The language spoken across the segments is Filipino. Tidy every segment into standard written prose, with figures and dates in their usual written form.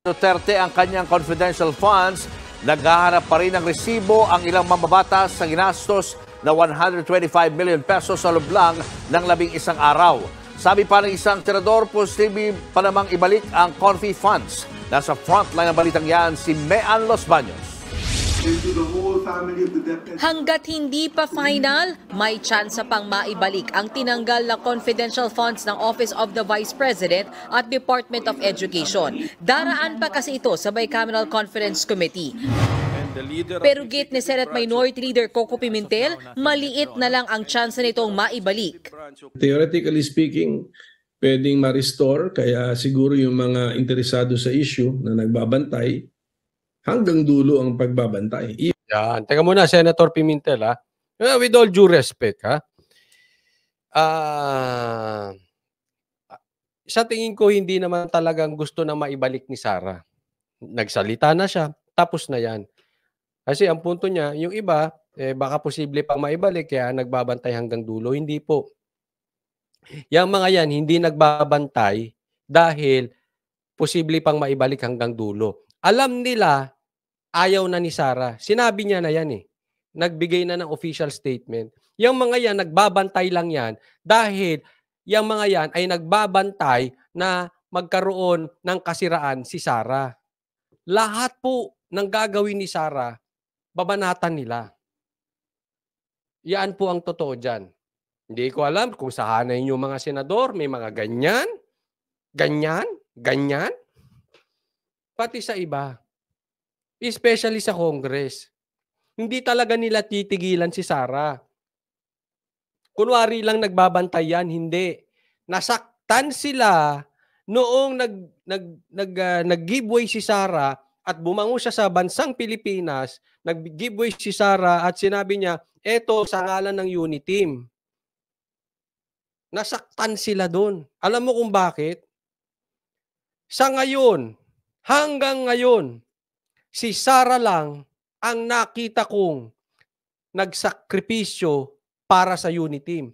Duterte ang kanyang confidential funds, naghahanap pa rin ng resibo ang ilang mambabatas sa ginastos na 125 million pesos sa loob lang ng 11 araw. Sabi pa ng isang tirador, posible pa namang ibalik ang Confi funds. Nasa frontline ng balitang yan si Mean Los Baños. Hanggat hindi pa final, may tsansa pang maibalik ang tinanggal na confidential funds ng Office of the Vice President at Department of Education. Daraan pa kasi ito sa Bicameral Conference Committee. Pero gate ni Senate Minority Leader Coco Pimentel, maliit na lang ang tsansa nitong maibalik. Theoretically speaking, pwedeng ma-restore, kaya siguro yung mga interesado sa issue na nagbabantay, hanggang dulo ang pagbabantay. Yan. Teka muna, Senator Pimentel, ha? With all due respect, ha? Sa tingin ko, hindi naman talagang gusto na maibalik ni Sara. Nagsalita na siya, tapos na yan. Kasi ang punto niya, yung iba, baka posible pang maibalik, kaya nagbabantay hanggang dulo. Hindi po. Yang mga yan, hindi nagbabantay dahil posible pang maibalik hanggang dulo. Alam nila, ayaw na ni Sara. Sinabi niya na yan eh. Nagbigay na ng official statement. Yung mga yan, nagbabantay lang yan dahil yung mga yan ay nagbabantay na magkaroon ng kasiraan si Sara. Lahat po ng gagawin ni Sara, babanatan nila. Yan po ang totoo dyan. Hindi ko alam kung sa hanay nyo mga senador, may mga ganyan, ganyan, ganyan. Pati sa iba. Especially sa Congress. Hindi talaga nila titigilan si Sara. Kunwari lang nagbabantay yan, hindi. Nasaktan sila noong nag-giveaway si Sara at bumango siya sa bansang Pilipinas, nag-giveaway si Sara at sinabi niya, eto sa ngalan ng Uniteam. Nasaktan sila doon. Alam mo kung bakit? Sa ngayon, hanggang ngayon, si Sara lang ang nakita kong nagsakripisyo para sa Uniteam.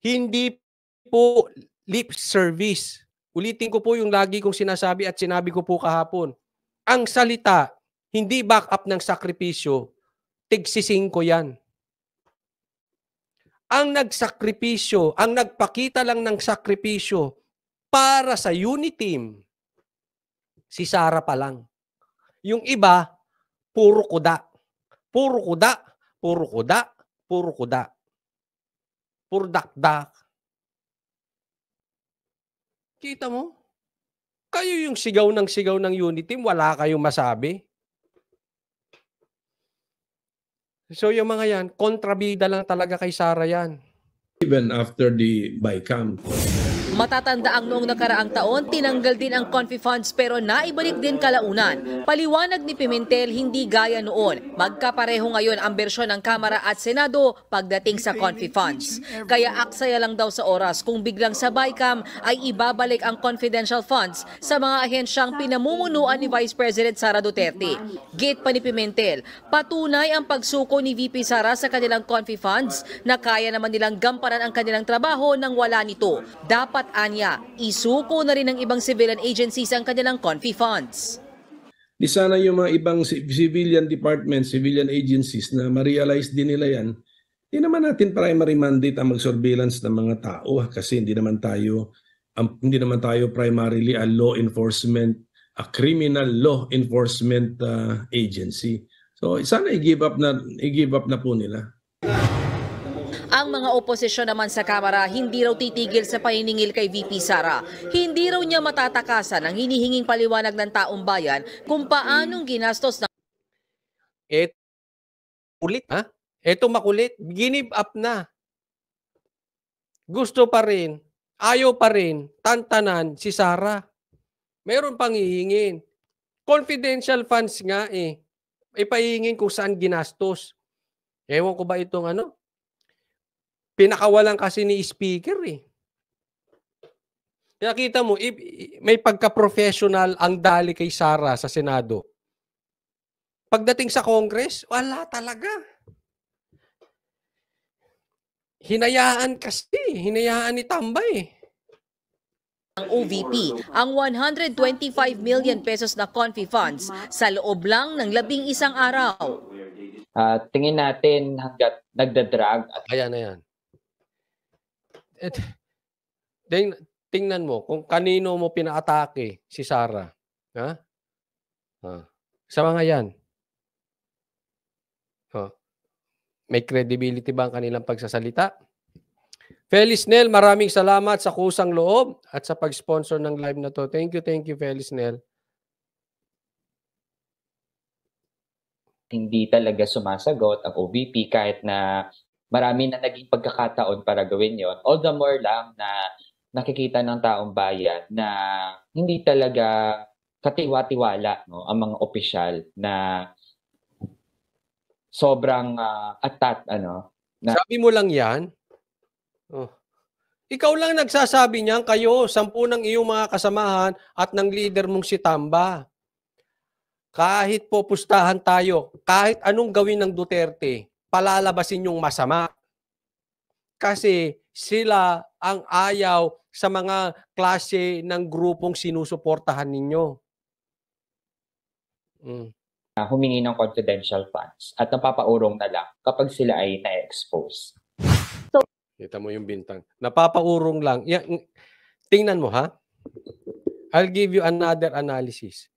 Hindi po lip service. Ulitin ko po yung lagi kong sinasabi at sinabi ko po kahapon. Ang salita, hindi back up ng sakripisyo, tigsising ko yan. Ang nagsakripisyo, ang nagpakita lang ng sakripisyo para sa Uniteam, si Sara pa lang. Yung iba, puro kuda. Puro kuda, puro kuda, puro kuda. Puro dakdak. Kita mo? Kayo yung sigaw ng Uniteam, wala kayong masabi. So yung mga yan, kontrabida lang talaga kay Sara yan. Even after the BICAM. Matatanda ang noong nakaraang taon, tinanggal din ang Confi funds pero naibalik din kalaunan. Paliwanag ni Pimentel, hindi gaya noon. Magkapareho ngayon ang bersyon ng Kamara at Senado pagdating sa Confi funds. Kaya aksaya lang daw sa oras kung biglang sa BICAM ay ibabalik ang confidential funds sa mga ahensyang pinamumunuan ni Vice President Sara Duterte. Gate pa ni Pimentel, patunay ang pagsuko ni VP Sara sa kanilang Confi funds na kaya naman nilang gampanan ang kanilang trabaho nang wala nito. Dapat anya, isuko na rin ng ibang civilian agencies ang kanilang Confi funds. Di sana yung mga ibang civilian departments, civilian agencies na ma-realize din nila yan. Hindi naman natin primary mandate ang mag-surveillance ng mga tao kasi hindi naman tayo primarily a law enforcement, a criminal law enforcement agency. So sana i-give up na po nila. Ang mga oposisyon naman sa Kamara hindi raw titigil sa paniningil kay VP Sara. Hindi raw niya matatakasan ang hinihinging paliwanag ng taong bayan kung paanong ginastos ng... Ulit, ha? Eto makulit, give up na. Gusto pa rin, ayaw pa rin, tantanan si Sara. Meron pang hihingin. Confidential funds nga eh. Ipahihingin kung saan ginastos. Ewan ko ba itong ano? Pinakawalan kasi ni Speaker eh. Kaya kita mo, may pagka-professional ang dali kay Sara sa Senado. Pagdating sa Congress, wala talaga. Hinayaan kasi, hinayaan ni Tambay. ng OVP ang 125 million pesos na Confi funds sa loob lang ng 11 araw. Tingin natin hanggat nagdadrag at Ayan na yan. Tingnan mo kung kanino mo pinaatake si Sara. Ha? Sa mga yan. May credibility ba ang kanilang pagsasalita? Felis Nel, maraming salamat sa kusang loob at sa pag-sponsor ng live na to. Thank you, Felis Nel. hindi talaga sumasagot ang OVP kahit na marami na naging pagkakataon para gawin yon. All the more lang na nakikita ng taong bayan na hindi talaga katiwa-tiwala, no, ang mga opisyal na sobrang Sabi mo lang yan? Ikaw lang nagsasabi niyan, kayo, 10 ng iyong mga kasamahan at ng leader mong si Tamba. Kahit po pustahan tayo, kahit anong gawin ng Duterte, palalabasin yung masama. Kasi sila ang ayaw sa mga klase ng grupong sinusuportahan ninyo. Humingi ng confidential funds at napapaurong na lang kapag sila ay na-expose. Kita mo yung bintang. Napapaurong lang. Tingnan mo, ha? I'll give you another analysis.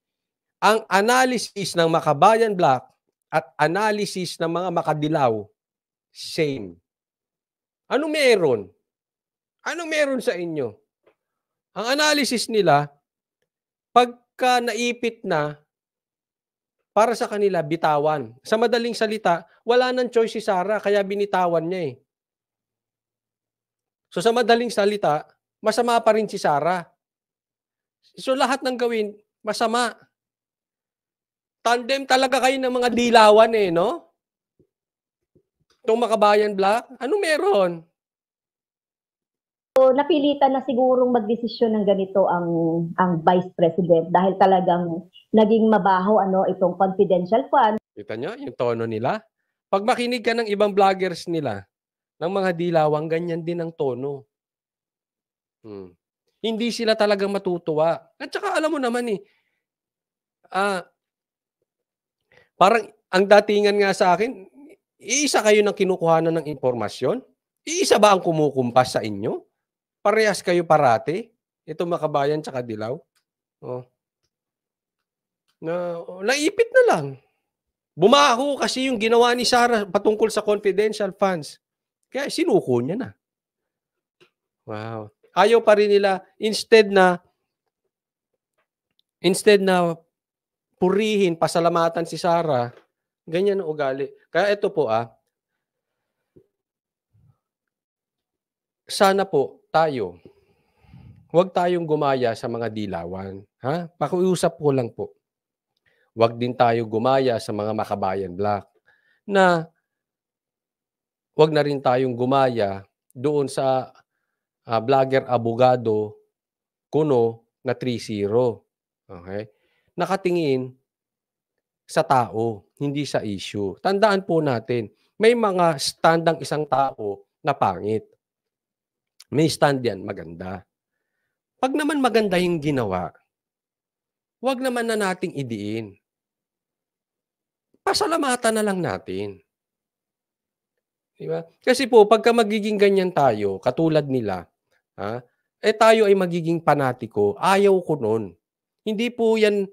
Ang analysis ng Makabayan Black at analysis ng mga Makadilaw, same. Ano meron? Ano meron sa inyo? Ang analysis nila, pagka naipit na, para sa kanila, bitawan. Sa madaling salita, wala nang choice si Sara, kaya binitawan niya eh. So sa madaling salita, masama pa rin si Sara. So lahat ng gawin, masama. Tandem talaga kayo ng mga dilawan eh, no? Itong Makabayan Black, ano meron? So, napilitan na sigurong magdesisyon ng ganito ang Vice President dahil talagang naging mabaho itong confidential fund. Kita nyo, yung tono nila. Pag makinig ka ng ibang vloggers nila, ng mga dilawang, ganyan din ang tono. Hindi sila talagang matutuwa. At saka alam mo naman parang ang datingan nga sa akin, iisa kayo ng kinukuhanan ng impormasyon? Iisa ba ang kumukumpas sa inyo? Parehas kayo parati? Ito Makabayan tsaka Dilaw? Naipit na lang. Bumaho kasi yung ginawa ni Sara patungkol sa confidential funds. Kaya sinuko niya na. Wow. Ayaw pa rin nila, instead na purihin, pasalamatan si Sara, ganyan ang ugali. Kaya ito po sana po tayo, huwag tayong gumaya sa mga dilawan. Ha? Pakiusap ko lang po. Huwag din tayo gumaya sa mga Makabayan Black na huwag na rin tayong gumaya doon sa vlogger abogado kuno na 3-0. Okay? Nakatingin sa tao, hindi sa issue. Tandaan po natin, may mga stand ang isang tao na pangit. May stand yan, maganda. Pag naman maganda yung ginawa, huwag naman na nating idiin. Pasalamatan na lang natin. Diba? Kasi po, pagka magiging ganyan tayo, katulad nila, tayo ay magiging panatiko. Ayaw ko nun. Hindi po yan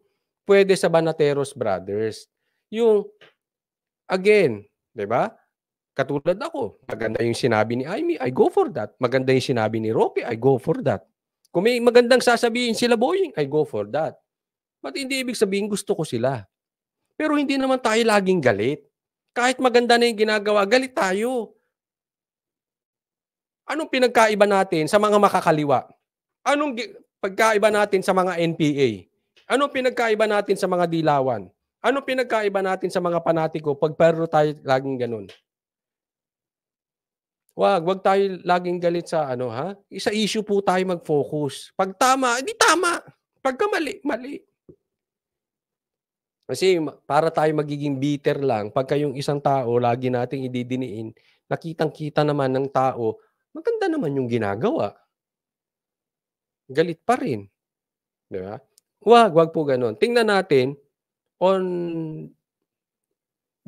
pwede sa Banateros Brothers. Yung, again, diba? Katulad ako, maganda yung sinabi ni Amy, I go for that. Maganda yung sinabi ni Roque, I go for that. Kung may magandang sasabihin sila Boying, I go for that. But hindi ibig sabihin gusto ko sila. Pero hindi naman tayo laging galit. Kahit maganda na yung ginagawa, galit tayo. Anong pinagkaiba natin sa mga makakaliwa? Anong pagkaiba natin sa mga NPA? Anong pinagkaiba natin sa mga dilawan? Anong pinagkaiba natin sa mga panatiko pag pero tayo laging ganun? Wag tayo laging galit sa Isa issue po tayo mag-focus. Pag tama, hindi tama. Pagka mali, mali. Kasi para tayo magiging bitter lang, pagka yung isang tao lagi nating ididiniin, nakitang-kita naman ng tao, maganda naman yung ginagawa. galit pa rin. Di ba? Wag po ganun. Tingnan natin on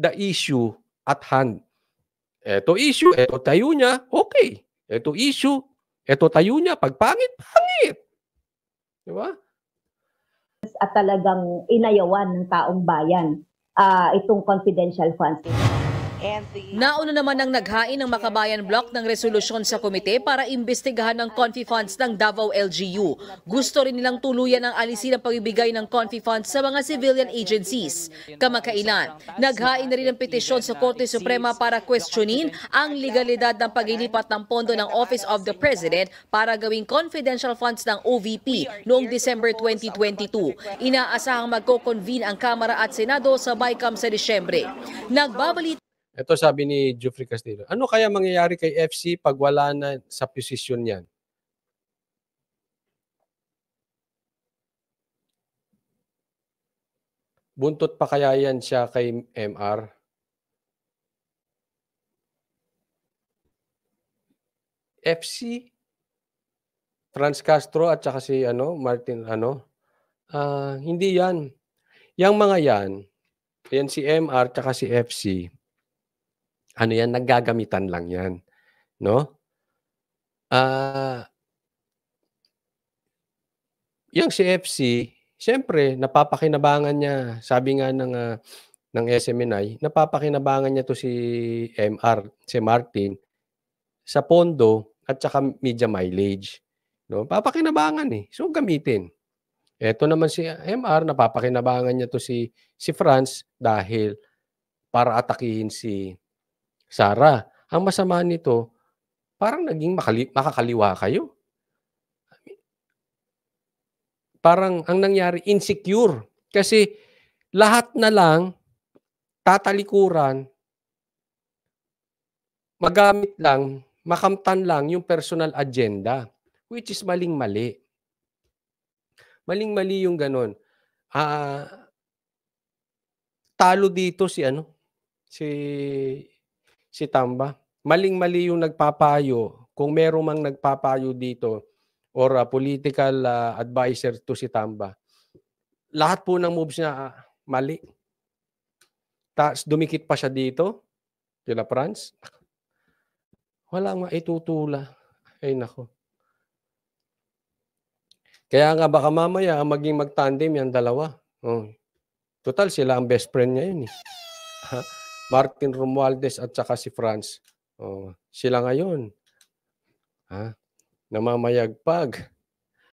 the issue at hand. Ito issue, ito tayo niya, okay. Ito issue, ito tayo niya, pag pangit, pangit. Di ba? At talagang inayawan ng taong bayan itong confidential funds. Nauna naman ang naghain ng Makabayan Block ng resolusyon sa komite para imbestigahan ng Confi Funds ng Davao LGU. Gusto rin nilang tuluyan ang alisin ang pagbibigay ng Confi Funds sa mga civilian agencies. Kamakailan, naghain na rin ng petisyon sa Korte Suprema para questionin ang legalidad ng paglilipat ng pondo ng Office of the President para gawing confidential funds ng OVP noong December 2022. Inaasahang magko-convene ang Kamara at Senado sa BICAM sa Disyembre. Nagbabalita Ito sabi ni Geoffrey Castillo. Ano kaya mangyayari kay FC pag wala na sa posisyon niyan? Buntot pa kaya yan siya kay MR? FC? Franz Castro at saka si Martin hindi yan. Yang mga yan si MR at saka si FC. Naggagamitan lang yan. No? Yung si FC, siyempre, napapakinabangan niya. Sabi nga ng SMNI, napapakinabangan niya to si MR, si Martin, sa pondo at saka media mileage. No? Papakinabangan eh. So, gamitin. Ito naman si MR, napapakinabangan niya to si Franz dahil para atakihin si Sara. Ang masama nito, parang naging makakaliwa kayo. Parang ang nangyari, insecure. Kasi lahat na lang, tatalikuran, magamit lang, makamtan lang yung personal agenda, which is maling-mali. Maling-mali yung ganun. Talo dito si Tamba. Maling-mali yung nagpapayo. Kung meron mang nagpapayo dito or political advisor to si Tamba, lahat po ng moves niya mali. Tapos dumikit pa siya dito, kila Franz. Walang maitutula. Ay nako. Kaya nga baka mamaya maging magtandem yan dalawa. Total sila ang best friend niya yun eh. Martin Romualdez at saka si Franz. Sila ngayon. Namamayagpag.